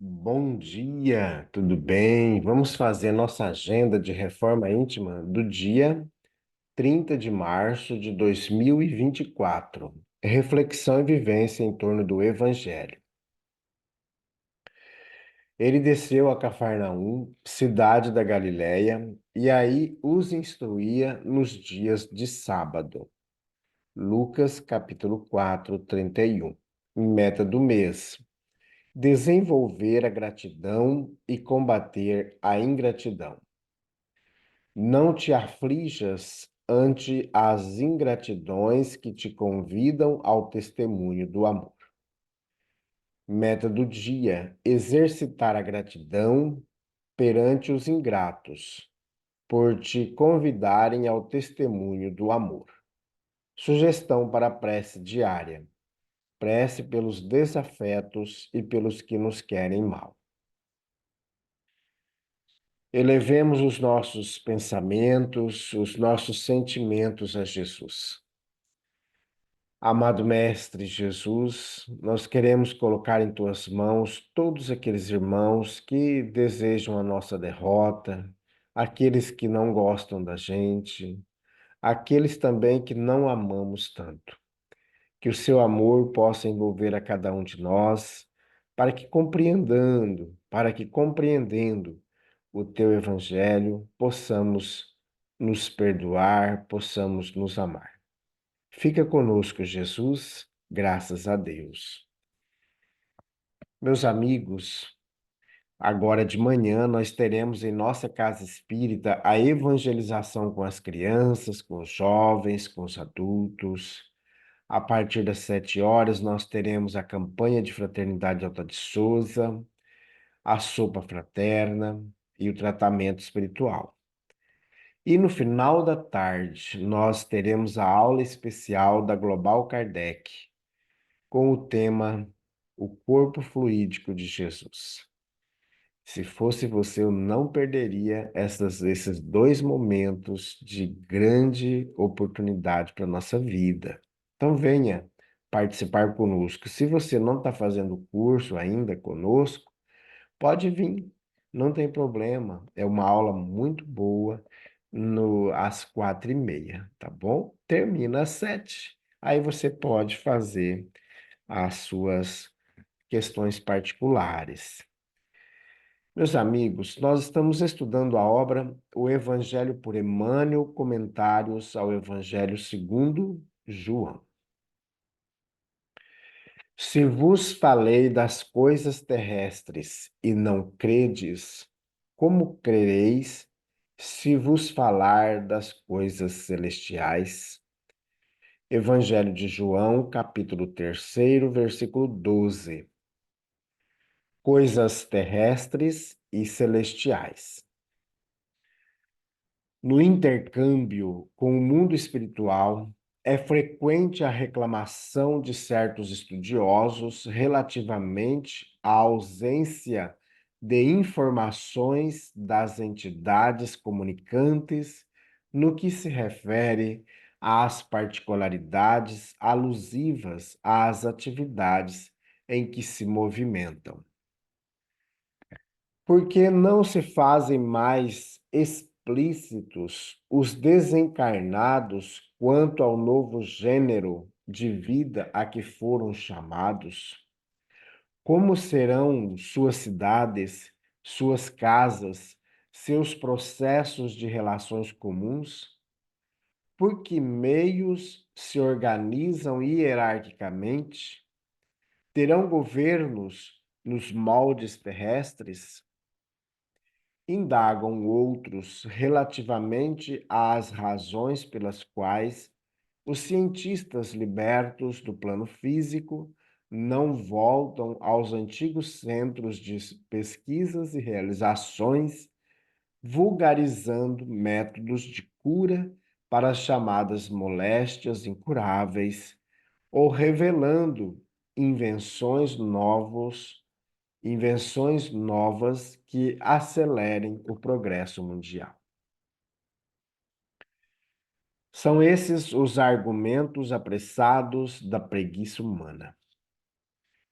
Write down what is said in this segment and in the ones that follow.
Bom dia, tudo bem? Vamos fazer nossa agenda de reforma íntima do dia 30 de março de 2024. Reflexão e vivência em torno do Evangelho. Ele desceu a Cafarnaum, cidade da Galiléia, e aí os instruía nos dias de sábado. Lucas, capítulo 4, 31. Meta do mês: desenvolver a gratidão e combater a ingratidão. Não te aflijas ante as ingratidões que te convidam ao testemunho do amor. Meta do dia: exercitar a gratidão perante os ingratos, por te convidarem ao testemunho do amor. Sugestão para a prece diária: prece pelos desafetos e pelos que nos querem mal. Elevemos os nossos pensamentos, os nossos sentimentos a Jesus. Amado Mestre Jesus, nós queremos colocar em tuas mãos todos aqueles irmãos que desejam a nossa derrota, aqueles que não gostam da gente, aqueles também que não amamos tanto. Que o seu amor possa envolver a cada um de nós, para que compreendendo o teu evangelho, possamos nos perdoar, possamos nos amar. Fica conosco, Jesus, graças a Deus. Meus amigos, agora de manhã nós teremos em nossa casa espírita a evangelização com as crianças, com os jovens, com os adultos. A partir das 7 horas, nós teremos a campanha de Fraternidade Alta de Souza, a sopa fraterna e o tratamento espiritual. E no final da tarde, nós teremos a aula especial da Global Kardec, com o tema O Corpo Fluídico de Jesus. Se fosse você, eu não perderia esses dois momentos de grande oportunidade para a nossa vida. Então, venha participar conosco. Se você não está fazendo o curso ainda conosco, pode vir, não tem problema. É uma aula muito boa às 4h30, tá bom? Termina às 7. Aí você pode fazer as suas questões particulares. Meus amigos, nós estamos estudando a obra O Evangelho por Emmanuel, comentários ao Evangelho segundo João. Se vos falei das coisas terrestres e não credes, como crereis se vos falar das coisas celestiais? Evangelho de João, capítulo 3, versículo 12. Coisas terrestres e celestiais. No intercâmbio com o mundo espiritual, é frequente a reclamação de certos estudiosos relativamente à ausência de informações das entidades comunicantes no que se refere às particularidades alusivas às atividades em que se movimentam. Porque não se fazem mais explícitos os desencarnados quanto ao novo gênero de vida a que foram chamados? Como serão suas cidades, suas casas, seus processos de relações comuns? Por que meios se organizam hierarquicamente? Terão governos nos moldes terrestres? Indagam outros relativamente às razões pelas quais os cientistas libertos do plano físico não voltam aos antigos centros de pesquisas e realizações, vulgarizando métodos de cura para as chamadas moléstias incuráveis, ou revelando invenções novas que acelerem o progresso mundial. São esses os argumentos apressados da preguiça humana.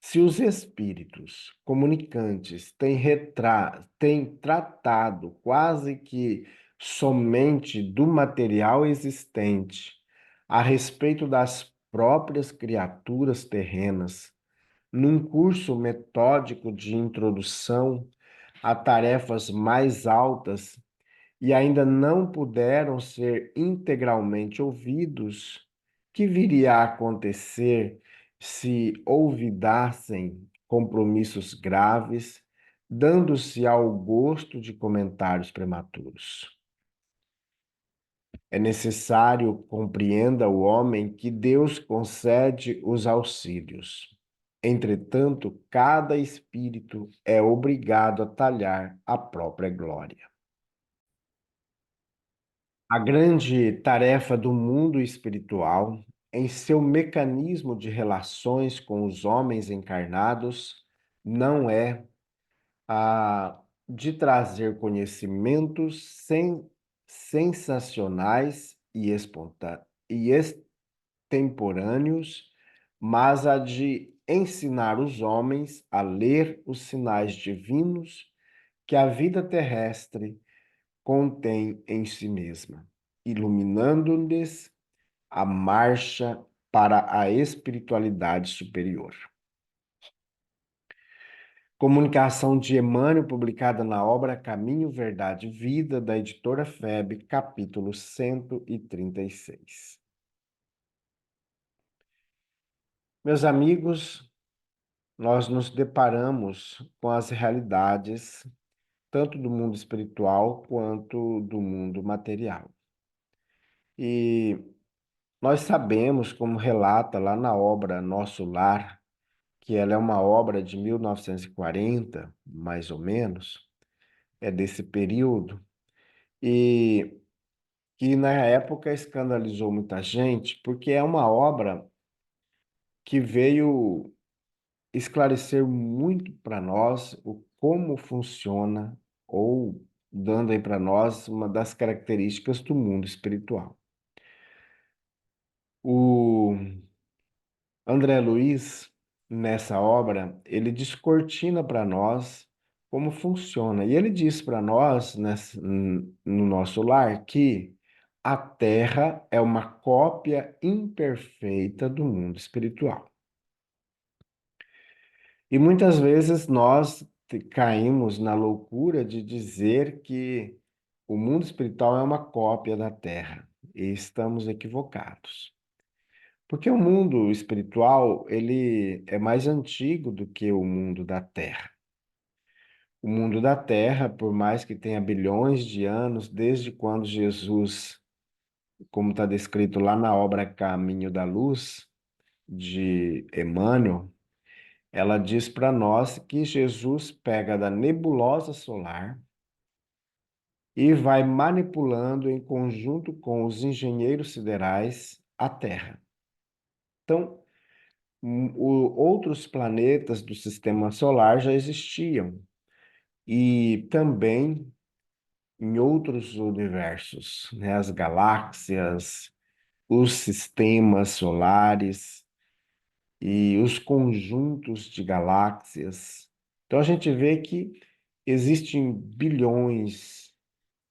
Se os espíritos comunicantes têm tratado quase que somente do material existente a respeito das próprias criaturas terrenas, num curso metódico de introdução a tarefas mais altas e ainda não puderam ser integralmente ouvidos, que viria a acontecer se olvidassem compromissos graves, dando-se ao gosto de comentários prematuros? É necessário compreenda o homem que Deus concede os auxílios. Entretanto, cada espírito é obrigado a talhar a própria glória. A grande tarefa do mundo espiritual, em seu mecanismo de relações com os homens encarnados, não é a de trazer conhecimentos sensacionais e extemporâneos, mas a de ensinar os homens a ler os sinais divinos que a vida terrestre contém em si mesma, iluminando-lhes a marcha para a espiritualidade superior. Comunicação de Emmanuel, publicada na obra Caminho, Verdade e Vida, da editora FEB, capítulo 136. Meus amigos, nós nos deparamos com as realidades tanto do mundo espiritual quanto do mundo material. E nós sabemos, como relata lá na obra Nosso Lar, que ela é uma obra de 1940, mais ou menos, é desse período, e que na época escandalizou muita gente, porque é uma obra que veio esclarecer muito para nós o como funciona, ou dando aí para nós uma das características do mundo espiritual. O André Luiz, nessa obra, ele descortina para nós como funciona. E ele diz para nós, no nosso lar, que a Terra é uma cópia imperfeita do mundo espiritual. E muitas vezes nós caímos na loucura de dizer que o mundo espiritual é uma cópia da Terra. E estamos equivocados. Porque o mundo espiritual, ele é mais antigo do que o mundo da Terra. O mundo da Terra, por mais que tenha bilhões de anos, desde quando Jesus, como está descrito lá na obra Caminho da Luz, de Emmanuel, ela diz para nós que Jesus pega da nebulosa solar e vai manipulando em conjunto com os engenheiros siderais a Terra. Então, outros planetas do sistema solar já existiam, e também em outros universos, né? As galáxias, os sistemas solares e os conjuntos de galáxias. Então a gente vê que existem bilhões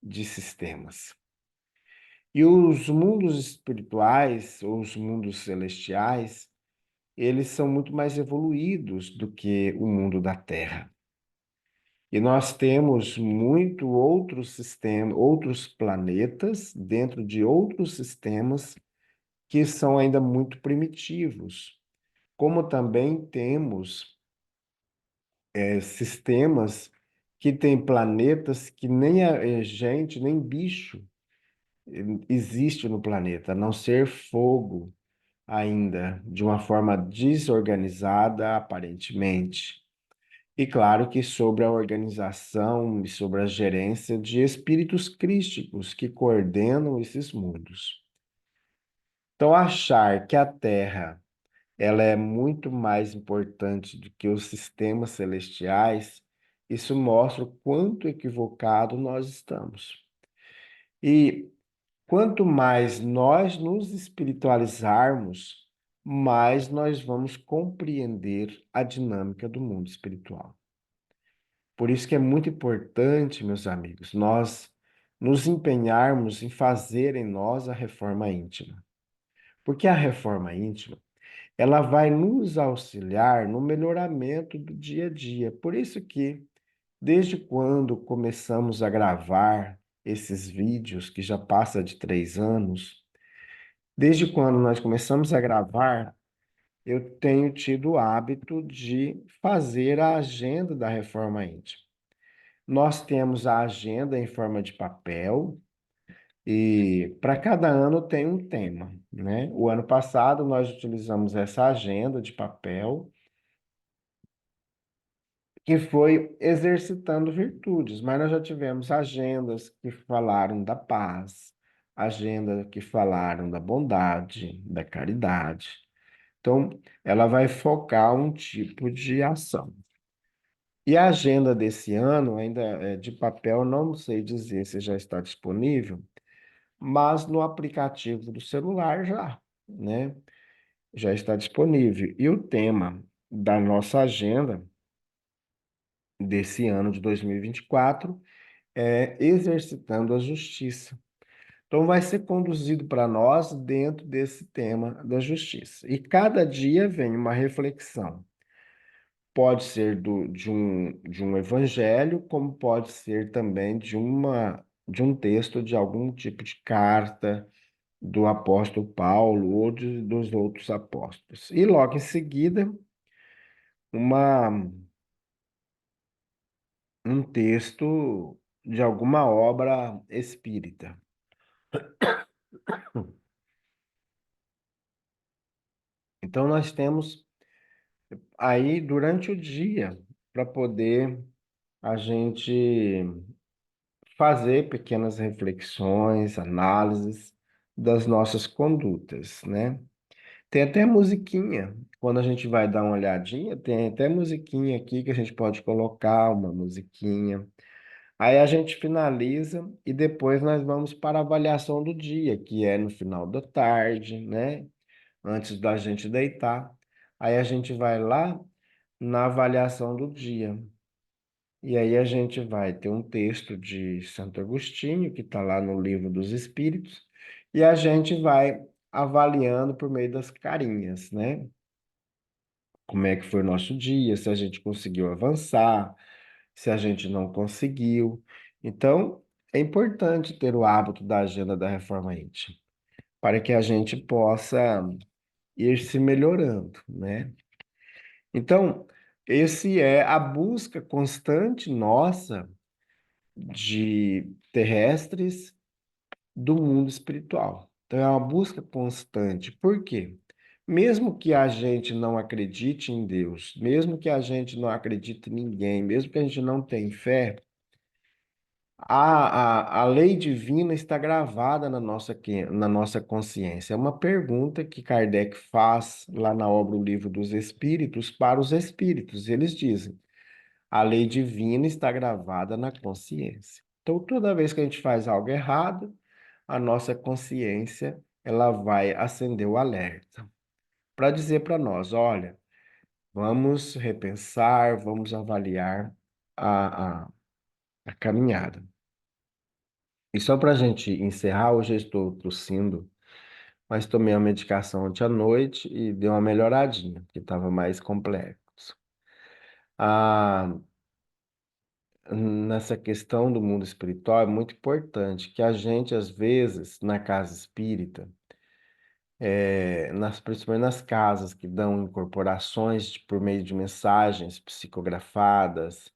de sistemas. E os mundos espirituais, ou os mundos celestiais, eles são muito mais evoluídos do que o mundo da Terra. E nós temos muito outros sistemas, outros planetas dentro de outros sistemas que são ainda muito primitivos, como também temos sistemas que têm planetas que nem a gente, nem bicho existe no planeta, a não ser fogo ainda, de uma forma desorganizada, aparentemente. E claro que sobre a organização e sobre a gerência de espíritos crísticos que coordenam esses mundos. Então, achar que a Terra ela é muito mais importante do que os sistemas celestiais, isso mostra o quanto equivocado nós estamos. E quanto mais nós nos espiritualizarmos, mais nós vamos compreender a dinâmica do mundo espiritual. Por isso que é muito importante, meus amigos, nós nos empenharmos em fazer em nós a reforma íntima. Porque a reforma íntima, ela vai nos auxiliar no melhoramento do dia a dia. Por isso que, desde quando começamos a gravar esses vídeos, que já passa de 3 anos, desde quando nós começamos a gravar, eu tenho tido o hábito de fazer a agenda da reforma íntima. Nós temos a agenda em forma de papel e para cada ano tem um tema, né? O ano passado nós utilizamos essa agenda de papel que foi exercitando virtudes, mas nós já tivemos agendas que falaram da paz, agenda que falaram da bondade, da caridade. Então, ela vai focar um tipo de ação. E a agenda desse ano, ainda é de papel, não sei dizer se já está disponível, mas no aplicativo do celular já, né? Já está disponível. E o tema da nossa agenda desse ano de 2024 é exercitando a justiça. Então, vai ser conduzido para nós dentro desse tema da justiça. E cada dia vem uma reflexão. Pode ser de um evangelho, como pode ser também de um texto de algum tipo de carta do apóstolo Paulo ou dos outros apóstolos. E logo em seguida, uma, um texto de alguma obra espírita. Então, nós temos aí durante o dia para poder a gente fazer pequenas reflexões, análises das nossas condutas, né? Tem até musiquinha. Quando a gente vai dar uma olhadinha, tem até musiquinha aqui que a gente pode colocar uma musiquinha. Aí a gente finaliza e depois nós vamos para a avaliação do dia, que é no final da tarde, né? Antes da gente deitar. Aí a gente vai lá na avaliação do dia. E aí a gente vai ter um texto de Santo Agostinho, que está lá no Livro dos Espíritos, e a gente vai avaliando por meio das carinhas, né? Como é que foi o nosso dia, se a gente conseguiu avançar, se a gente não conseguiu. Então, é importante ter o hábito da agenda da reforma íntima, para que a gente possa ir se melhorando, né? Então, esse é a busca constante nossa de terrestres do mundo espiritual. Então, é uma busca constante. Por quê? Mesmo que a gente não acredite em Deus, mesmo que a gente não acredite em ninguém, mesmo que a gente não tenha fé, a lei divina está gravada na nossa consciência. É uma pergunta que Kardec faz lá na obra O Livro dos Espíritos para os espíritos. Eles dizem: a lei divina está gravada na consciência. Então, toda vez que a gente faz algo errado, a nossa consciência ela vai acender o alerta para dizer para nós, olha, vamos repensar, vamos avaliar a caminhada. E só para a gente encerrar, hoje eu estou tossindo, mas tomei a medicação ontem à noite e deu uma melhoradinha, porque estava mais complexo. Ah, nessa questão do mundo espiritual é muito importante que a gente, às vezes, na casa espírita, principalmente nas casas que dão incorporações por meio de mensagens psicografadas,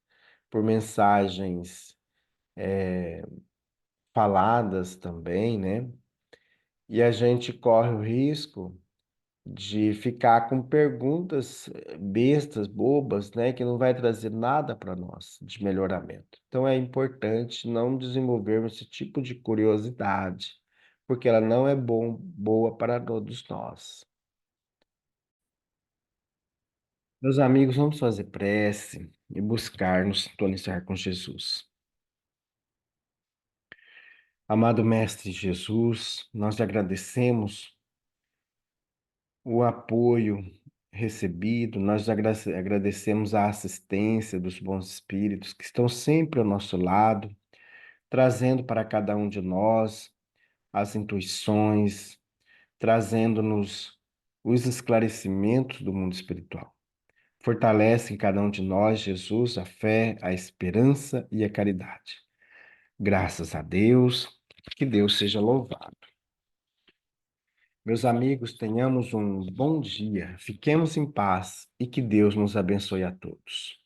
por mensagens faladas também, né? E a gente corre o risco de ficar com perguntas bestas, bobas, né, que não vai trazer nada para nós de melhoramento. Então é importante não desenvolvermos esse tipo de curiosidade, porque ela não é boa para todos nós. Meus amigos, vamos fazer prece e buscar nos sintonizar com Jesus. Amado Mestre Jesus, nós agradecemos o apoio recebido, nós agradecemos a assistência dos bons espíritos que estão sempre ao nosso lado, trazendo para cada um de nós as intuições, trazendo-nos os esclarecimentos do mundo espiritual. Fortalece em cada um de nós, Jesus, a fé, a esperança e a caridade. Graças a Deus, que Deus seja louvado. Meus amigos, tenhamos um bom dia, fiquemos em paz e que Deus nos abençoe a todos.